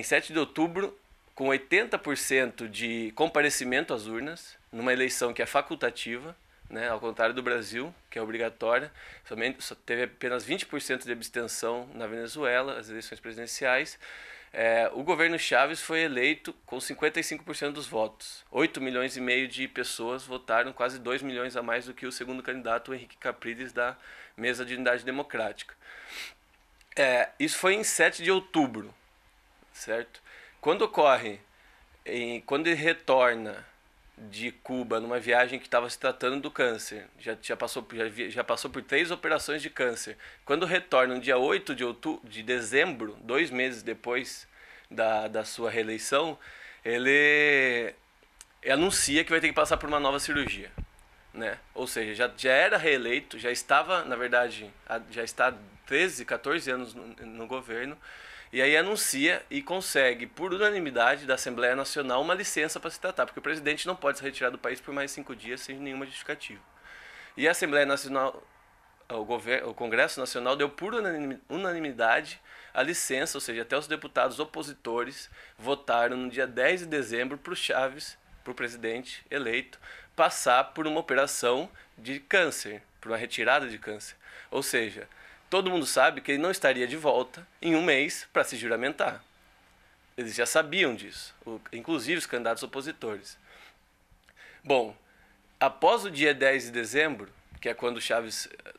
7 de outubro, com 80% de comparecimento às urnas, numa eleição que é facultativa, né, ao contrário do Brasil, que é obrigatória. Só teve apenas 20% de abstenção na Venezuela, as eleições presidenciais. O governo Chávez foi eleito com 55% dos votos. 8 milhões e meio de pessoas votaram, quase 2 milhões a mais do que o segundo candidato, o Henrique Capriles, da Mesa de Unidade Democrática. Isso foi em 7 de outubro, certo? Quando ele retorna de Cuba numa viagem que estava se tratando do câncer, já passou por 3 operações de câncer. Quando retorna no dia 8 de dezembro, 2 meses depois da sua reeleição, ele anuncia que vai ter que passar por uma nova cirurgia, né? Ou seja, já era reeleito, já estava, na verdade, já está há 13, 14 anos no governo. E aí anuncia e consegue, por unanimidade da Assembleia Nacional, uma licença para se tratar, porque o presidente não pode se retirar do país por mais 5 dias sem nenhuma justificativa. E a Assembleia Nacional, o Congresso Nacional deu por unanimidade a licença, ou seja, até os deputados opositores votaram no dia 10 de dezembro para o Chávez, para o presidente eleito, passar por uma operação de câncer, por uma retirada de câncer. Ou seja, todo mundo sabe que ele não estaria de volta em um mês para se juramentar. Eles já sabiam disso, inclusive os candidatos opositores. Bom, após o dia 10 de dezembro, que é quando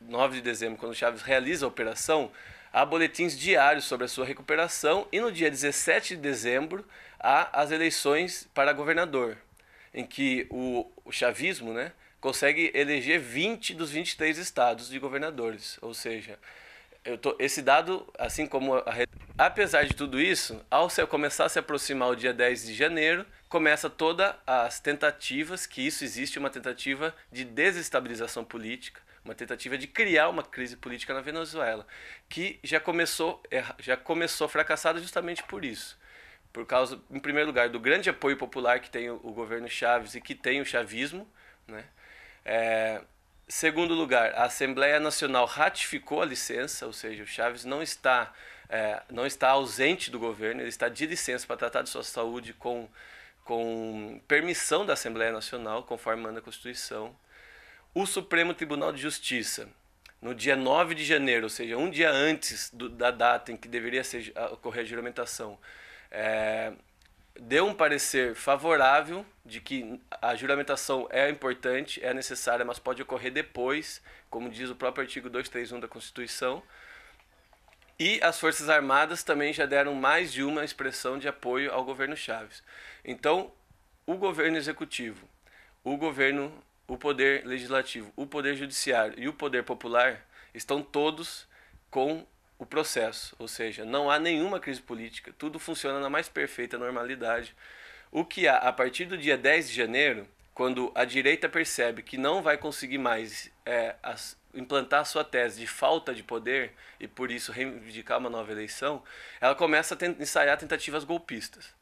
9 de dezembro, quando o Chávez realiza a operação, há boletins diários sobre a sua recuperação, e no dia 17 de dezembro há as eleições para governador, em que o chavismo, né, consegue eleger 20 dos 23 estados de governadores. Ou seja, esse dado, assim como apesar de tudo isso, ao começar a se aproximar o dia 10 de janeiro, começa todas as tentativas, que isso existe, uma tentativa de desestabilização política, uma tentativa de criar uma crise política na Venezuela, que já começou fracassada justamente por isso. Por causa, em primeiro lugar, do grande apoio popular que tem o governo Chávez e que tem o chavismo, né? Segundo lugar, a Assembleia Nacional ratificou a licença, ou seja, o Chávez não está ausente do governo, ele está de licença para tratar de sua saúde com permissão da Assembleia Nacional, conforme manda a Constituição. O Supremo Tribunal de Justiça, no dia 9 de janeiro, ou seja, um dia antes da data em que deveria ocorrer a juramentação, deu um parecer favorável de que a juramentação é importante, é necessária, mas pode ocorrer depois, como diz o próprio artigo 231 da Constituição. E as Forças Armadas também já deram mais de uma expressão de apoio ao governo Chávez. Então, o governo executivo, o poder legislativo, o poder judiciário e o poder popular estão todos com o processo, ou seja, não há nenhuma crise política, tudo funciona na mais perfeita normalidade. O que há a partir do dia 10 de janeiro, quando a direita percebe que não vai conseguir mais implantar a sua tese de falta de poder e por isso reivindicar uma nova eleição, ela começa a ensaiar tentativas golpistas.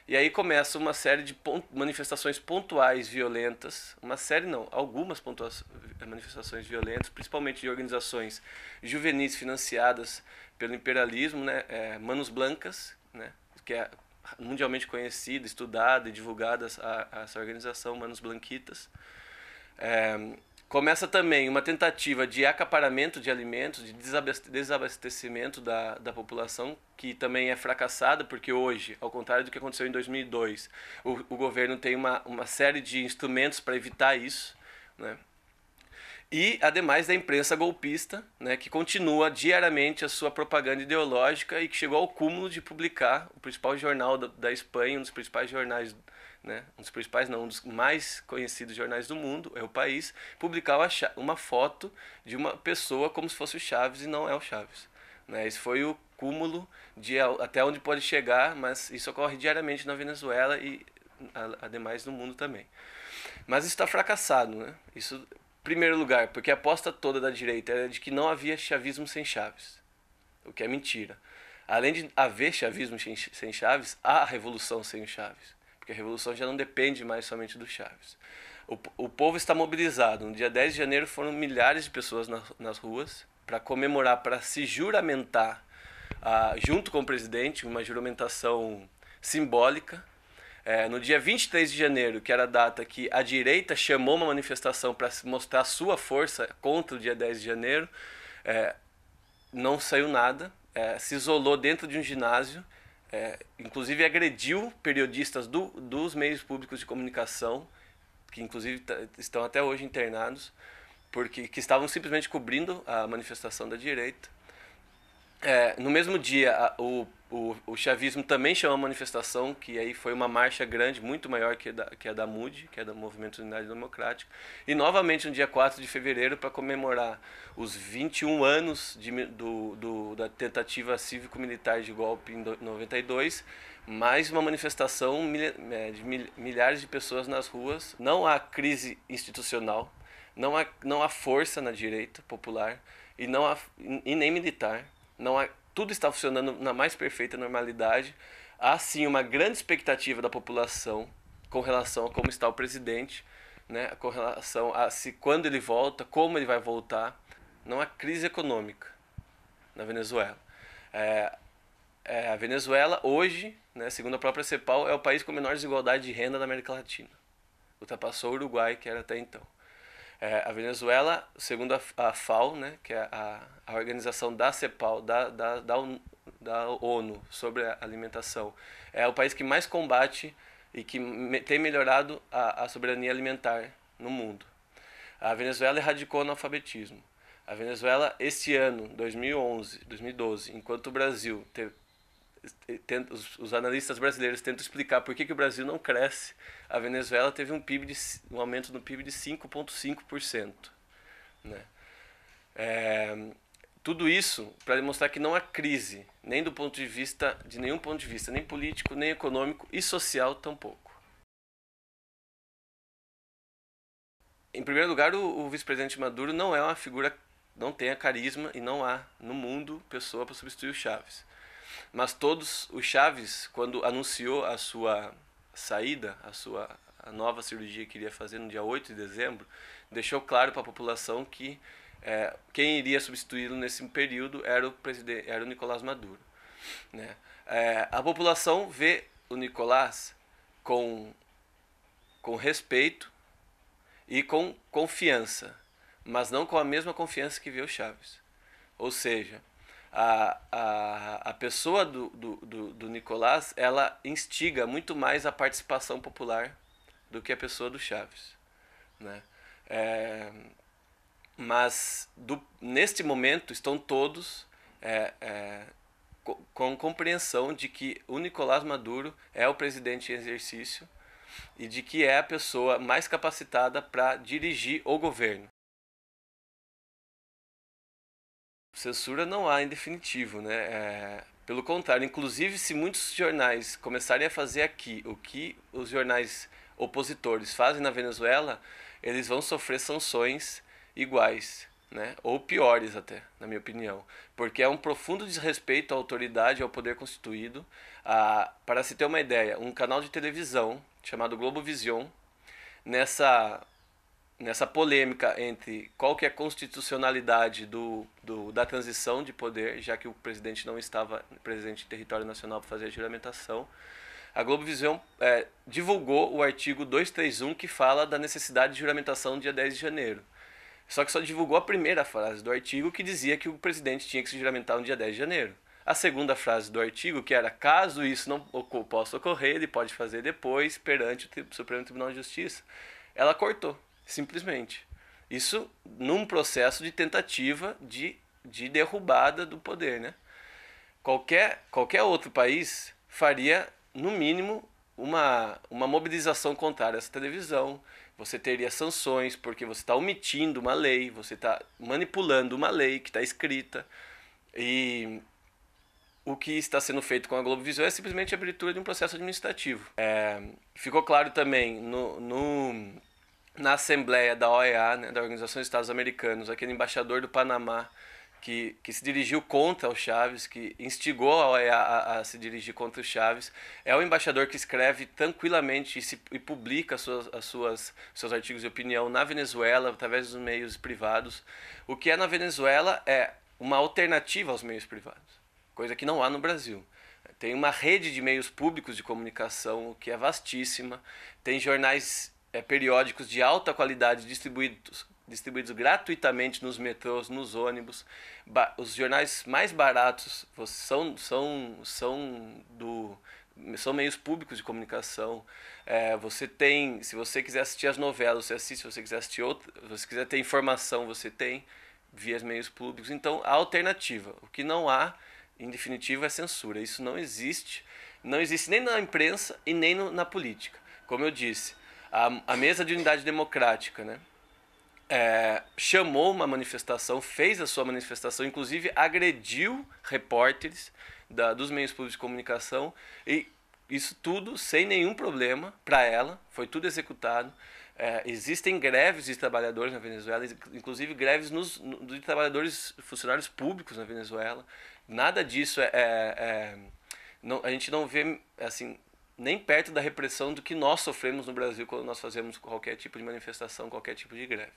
E aí começa uma série de manifestações pontuais violentas, algumas manifestações violentas, principalmente de organizações juvenis financiadas pelo imperialismo, né? Manos Blancas, né? Que é mundialmente conhecida, estudada e divulgada essa organização, Manos Blanquitas. Começa também uma tentativa de acaparamento de alimentos, de desabastecimento da população, que também é fracassada, porque hoje, ao contrário do que aconteceu em 2002, o governo tem uma série de instrumentos para evitar isso, né? E, ademais da imprensa golpista, né, que continua diariamente a sua propaganda ideológica e que chegou ao cúmulo de publicar o principal jornal da Espanha, um dos principais jornais, né, um dos mais conhecidos jornais do mundo, é o País, publicar uma foto de uma pessoa como se fosse o Chávez e não é o Chávez. Né? Esse foi o cúmulo de até onde pode chegar, mas isso ocorre diariamente na Venezuela e ademais no mundo também. Mas isso está fracassado, né? Isso, em primeiro lugar, porque a aposta toda da direita era de que não havia chavismo sem Chávez, o que é mentira. Além de haver chavismo sem Chávez, há revolução sem o Chávez, porque a revolução já não depende mais somente do Chávez. O povo está mobilizado. No dia 10 de janeiro foram milhares de pessoas nas ruas para comemorar, para se juramentar junto com o presidente, uma juramentação simbólica. No dia 23 de janeiro, que era a data que a direita chamou uma manifestação para mostrar sua força contra o dia 10 de janeiro, não saiu nada, se isolou dentro de um ginásio, inclusive agrediu periodistas dos meios públicos de comunicação, que inclusive estão até hoje internados, que estavam simplesmente cobrindo a manifestação da direita. No mesmo dia, o chavismo também chamou uma manifestação, que aí foi uma marcha grande, muito maior que a da MUD, que é do Movimento de Unidade Democrática. E novamente no dia 4 de fevereiro, para comemorar os 21 anos da tentativa cívico-militar de golpe em 92, mais uma manifestação de milhares de pessoas nas ruas. Não há crise institucional, não há força na direita popular e nem militar. Tudo está funcionando na mais perfeita normalidade. Há sim uma grande expectativa da população com relação a como está o presidente, né? Com relação a quando ele volta, como ele vai voltar. Não há crise econômica na Venezuela. A Venezuela hoje, né, segundo a própria CEPAL, é o país com menor desigualdade de renda da América Latina. Ultrapassou o Uruguai, que era até então. A Venezuela, segundo a FAO, né, que é a organização da CEPAL, da ONU sobre a alimentação, é o país que mais combate e que tem melhorado a soberania alimentar no mundo. A Venezuela erradicou o analfabetismo. A Venezuela, este ano, 2012, enquanto o Brasil os analistas brasileiros tentam explicar por que o Brasil não cresce, a Venezuela teve um aumento no PIB de 5,5%. Né? Tudo isso para demonstrar que não há crise, nem do ponto de vista, de nenhum ponto de vista, nem político, nem econômico e social tampouco. Em primeiro lugar, o vice-presidente Maduro não é uma figura, não tem carisma e não há no mundo pessoa para substituir o Chávez. Mas o Chávez, quando anunciou a sua saída, a nova cirurgia que iria fazer no dia 8 de dezembro, deixou claro para a população que quem iria substituí-lo nesse período era o Nicolás Maduro. Né? A população vê o Nicolás com respeito e com confiança, mas não com a mesma confiança que vê o Chávez. Ou seja, a pessoa do Nicolás, ela instiga muito mais a participação popular do que a pessoa do Chávez. Né? Mas neste momento estão todos com compreensão de que o Nicolás Maduro é o presidente em exercício e de que é a pessoa mais capacitada para dirigir o governo. Censura não há em definitivo, né? Pelo contrário, inclusive se muitos jornais começarem a fazer aqui o que os jornais opositores fazem na Venezuela, eles vão sofrer sanções iguais, né? Ou piores até, na minha opinião. Porque é um profundo desrespeito à autoridade, ao poder constituído. Para se ter uma ideia, um canal de televisão chamado Globovision, nessa polêmica entre qual que é a constitucionalidade da transição de poder, já que o presidente não estava presente em território nacional para fazer a juramentação, a Globovision divulgou o artigo 231 que fala da necessidade de juramentação no dia 10 de janeiro. Só que só divulgou a primeira frase do artigo, que dizia que o presidente tinha que se juramentar no dia 10 de janeiro. A segunda frase do artigo, que era caso isso não possa ocorrer, ele pode fazer depois perante o Supremo Tribunal de Justiça, ela cortou. Simplesmente. Isso num processo de tentativa de derrubada do poder. Né? Qualquer outro país faria, no mínimo, uma mobilização contrária a essa televisão. Você teria sanções porque você está omitindo uma lei, você está manipulando uma lei que está escrita. E o que está sendo feito com a Globovision é simplesmente a abertura de um processo administrativo. Ficou claro também na Assembleia da OEA, né, da Organização dos Estados Americanos, aquele embaixador do Panamá que se dirigiu contra o Chávez, que instigou a OEA a se dirigir contra o Chávez, é o embaixador que escreve tranquilamente e publica seus artigos de opinião na Venezuela, através dos meios privados. O que é na Venezuela é uma alternativa aos meios privados. coisa que não há no Brasil. Tem uma rede de meios públicos de comunicação que é vastíssima, tem jornais periódicos de alta qualidade distribuídos gratuitamente nos metrôs, nos ônibus. Os jornais mais baratos são meios públicos de comunicação. Você tem, se você quiser assistir as novelas, você assiste. Se você quiser assistir se você quiser ter informação, você tem via meios públicos. Então, a alternativa. O que não há, em definitivo, é censura. Isso não existe. Não existe nem na imprensa e nem na política. Como eu disse, a Mesa de Unidade Democrática, né, chamou uma manifestação, fez a sua manifestação, inclusive agrediu repórteres dos meios públicos de comunicação, e isso tudo sem nenhum problema para ela, foi tudo executado. Existem greves de trabalhadores na Venezuela, inclusive greves de trabalhadores, funcionários públicos na Venezuela. Nada disso a gente não vê assim, nem perto da repressão do que nós sofremos no Brasil quando nós fazemos qualquer tipo de manifestação, qualquer tipo de greve.